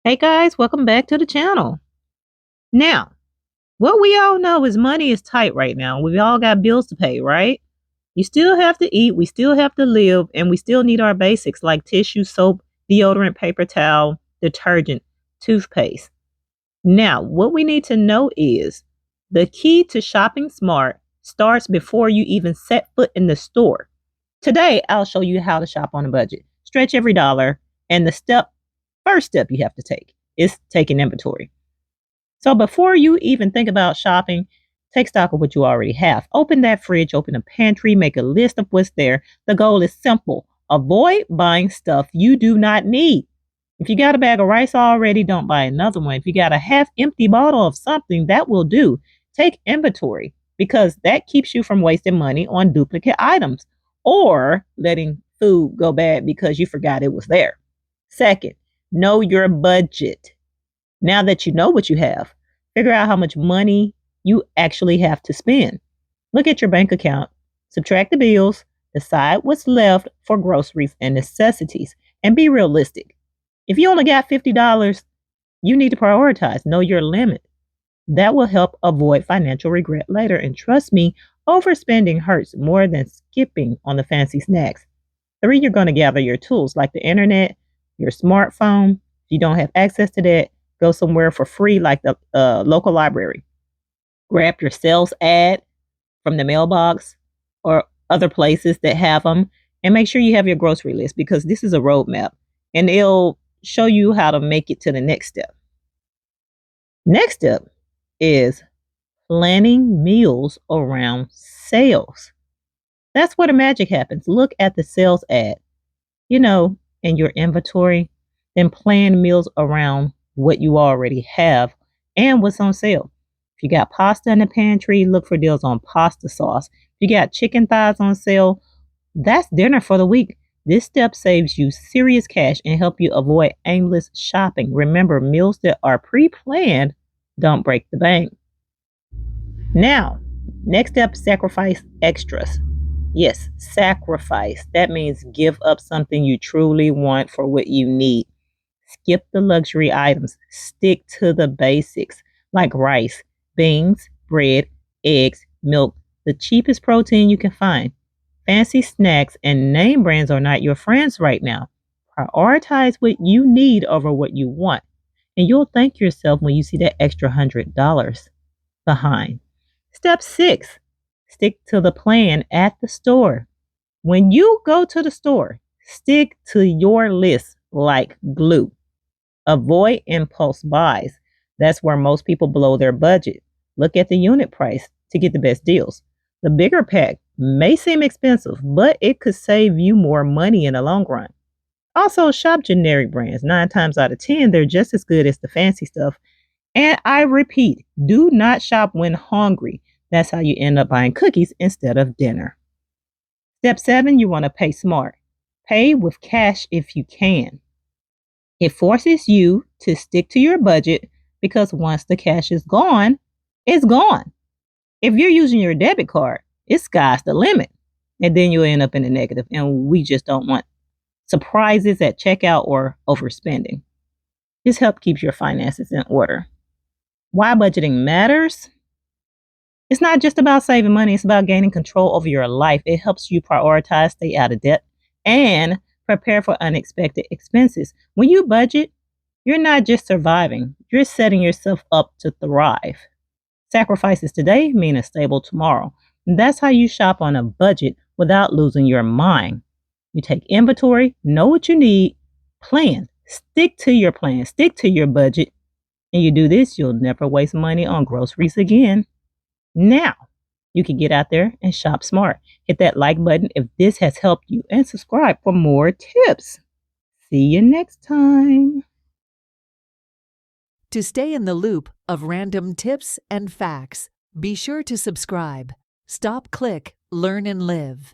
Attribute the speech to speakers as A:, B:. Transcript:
A: Hey guys, welcome back to the channel. Now, what we all know is money is tight right now. We all got bills to pay, right? You still have to eat, we still have to live, and we still need our basics like tissue, soap, deodorant, paper towel, detergent, toothpaste. Now, what we need to know is the key to shopping smart starts before you even set foot in the store. Today, I'll show you how to shop on a budget, stretch every dollar, and the first step you have to take is taking inventory. So before you even think about shopping, take stock of what you already have. Open that fridge, open a pantry, make a list of what's there. The goal is simple. Avoid buying stuff you do not need. If you got a bag of rice already, don't buy another one. If you got a half empty bottle of something, that will do. Take inventory because that keeps you from wasting money on duplicate items or letting food go bad because you forgot it was there. Second, know your budget. Now that you know what you have, figure out how much money you actually have to spend. Look at your bank account, subtract the bills, decide what's left for groceries and necessities, and be realistic. If you only got $50, you need to prioritize, know your limit. That will help avoid financial regret later. And trust me, overspending hurts more than skipping on the fancy snacks. Three, you're going to gather your tools like the internet, your smartphone. If you don't have access to that, go somewhere for free like the local library. Grab your sales ad from the mailbox or other places that have them, and make sure you have your grocery list because this is a roadmap and it'll show you how to make it to the next step. Next step is planning meals around sales. That's where the magic happens. Look at the sales ad, in your inventory, then plan meals around what you already have and what's on sale. If you got pasta in the pantry, look for deals on pasta sauce. If you got chicken thighs on sale, that's dinner for the week. This step saves you serious cash and help you avoid aimless shopping. Remember, meals that are pre-planned don't break the bank. Now, next step, sacrifice extras. Yes, sacrifice. That means give up something you truly want for what you need. Skip the luxury items. Stick to the basics like rice, beans, bread, eggs, milk, the cheapest protein you can find. Fancy snacks and name brands are not your friends right now. Prioritize what you need over what you want, and you'll thank yourself when you see that extra $100 behind. Step six, stick to the plan at the store. When you go to the store, stick to your list like glue. Avoid impulse buys. That's where most people blow their budget. Look at the unit price to get the best deals. The bigger pack may seem expensive, but it could save you more money in the long run. Also, shop generic brands. 9 times out of 10, they're just as good as the fancy stuff. And I repeat, do not shop when hungry. That's how you end up buying cookies instead of dinner. Step seven, you want to pay smart. Pay with cash if you can. It forces you to stick to your budget because once the cash is gone, it's gone. If you're using your debit card, it's sky's the limit. And then you'll end up in the negative. And we just don't want surprises at checkout or overspending. This helps keep your finances in order. Why budgeting matters? It's not just about saving money, it's about gaining control over your life. It helps you prioritize, stay out of debt, and prepare for unexpected expenses. When you budget, you're not just surviving, you're setting yourself up to thrive. Sacrifices today mean a stable tomorrow. And that's how you shop on a budget without losing your mind. You take inventory, know what you need, plan, stick to your plan, stick to your budget, and you do this, you'll never waste money on groceries again. Now, you can get out there and shop smart. Hit that like button if this has helped you and subscribe for more tips. See you next time.
B: To stay in the loop of random tips and facts, be sure to subscribe. Stop, click, learn, and live.